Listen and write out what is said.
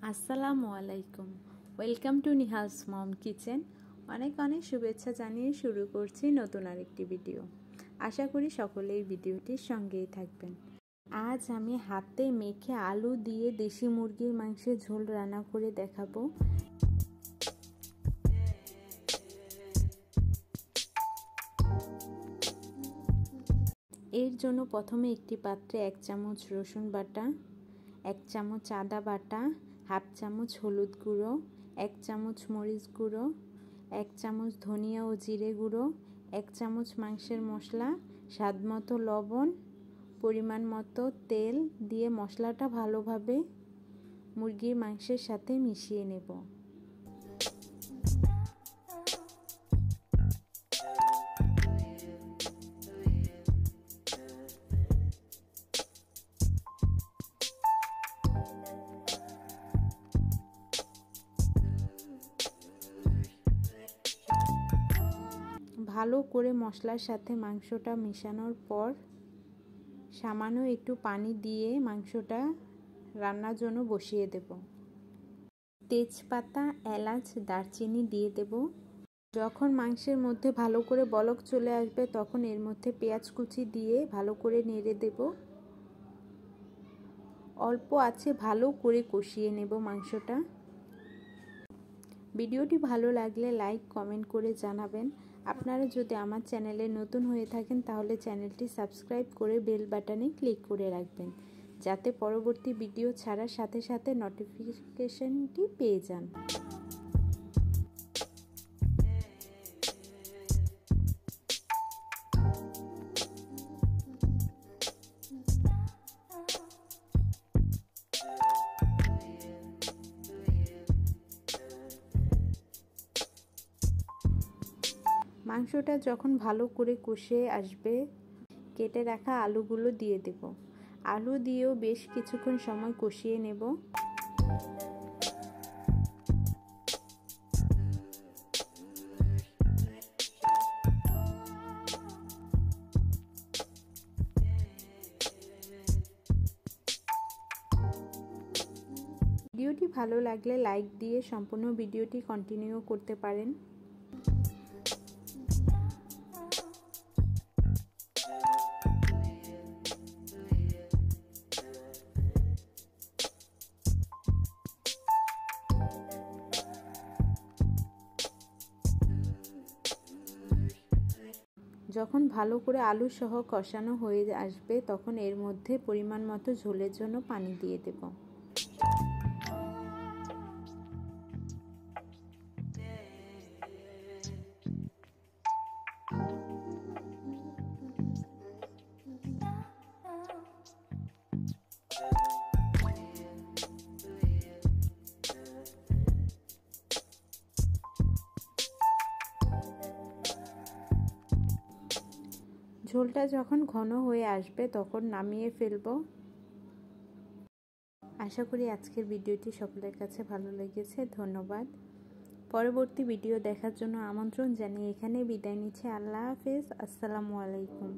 আসসালামু আলাইকুম। Welcome to Nihal's mom kitchen. অনেক অনেক শুভেচ্ছা জানিয়ে শুরু করছি নতুন আরেকটি ভিডিও। আশা করি সকলেই ভিডিওটির সঙ্গেই থাকবেন। আজ আমি হাতে মেখে আলু দিয়ে দেশি মুরগির মাংসের ঝোল রান্না করে দেখাবো। এর জন্য প্রথমে একটি পাত্রে 1 চামচ রসুন বাটা, 1 চামচ আদা বাটা, হাফ চামচ হলুদ গুঁড়ো, 1 চামচ মরিচ গুঁড়ো, 1 চামচ ধনিয়া ও জিরে গুঁড়ো, 1 চামচ মাংসের মশলা, স্বাদমতো লবণ, পরিমাণ মতো তেল দিয়ে মশলাটা ভালোভাবে মুরগির মাংসের সাথে মিশিয়ে নেব। ভালো করে মশলার সাথে মাংসটা মেশানোর পর সামান্য একটু পানি দিয়ে মাংসটা রান্নার জন্য বসিয়ে দেব। তেজপাতা, এলাচ, দারচিনি দিয়ে দেব। যখন মাংসের মধ্যে ভালো করে বলক চলে আসবে তখন এর মধ্যে পেঁয়াজ কুচি দিয়ে ভালো করে নেড়ে দেব। অল্প আঁচে ভালো করে কষিয়ে নেব মাংসটা। ভিডিওটি ভালো লাগলে লাইক কমেন্ট করে জানাবেন। আপনারা যদি আমার চ্যানেলে নতুন হয়ে থাকেন তাহলে চ্যানেলটি সাবস্ক্রাইব করে বেল বাটনে ক্লিক করে রাখবেন, যাতে পরবর্তী ভিডিও ছাড়ার সাথে সাথে নোটিফিকেশনটি পেয়ে যান। মাংসটা যখন ভালো করে কষে আসবে কেটে রাখা আলুগুলো দিয়ে দেব। আলু দিয়েও বেশ কিছুক্ষণ সময় কষিয়ে নেব। ভিডিওটি ভালো লাগলে লাইক দিয়ে সম্পূর্ণ ভিডিওটি কন্টিনিউ করতে পারেন। যখন ভালো করে আলু সহ কষানো হয়ে আসবে তখন এর মধ্যে পরিমাণ মতো ঝোলের জন্য পানি দিয়ে দেব। ঝোলটা যখন ঘন হয়ে আসবে তখন নামিয়ে ফেলব। আশা করি আজকের ভিডিওটি সকলের কাছে ভালো লেগেছে। ধন্যবাদ। পরবর্তী ভিডিও দেখার জন্য আমন্ত্রণ জানিয়ে এখানে বিদায় নিচ্ছি। আল্লাহ হাফেজ। আসসালামু আলাইকুম।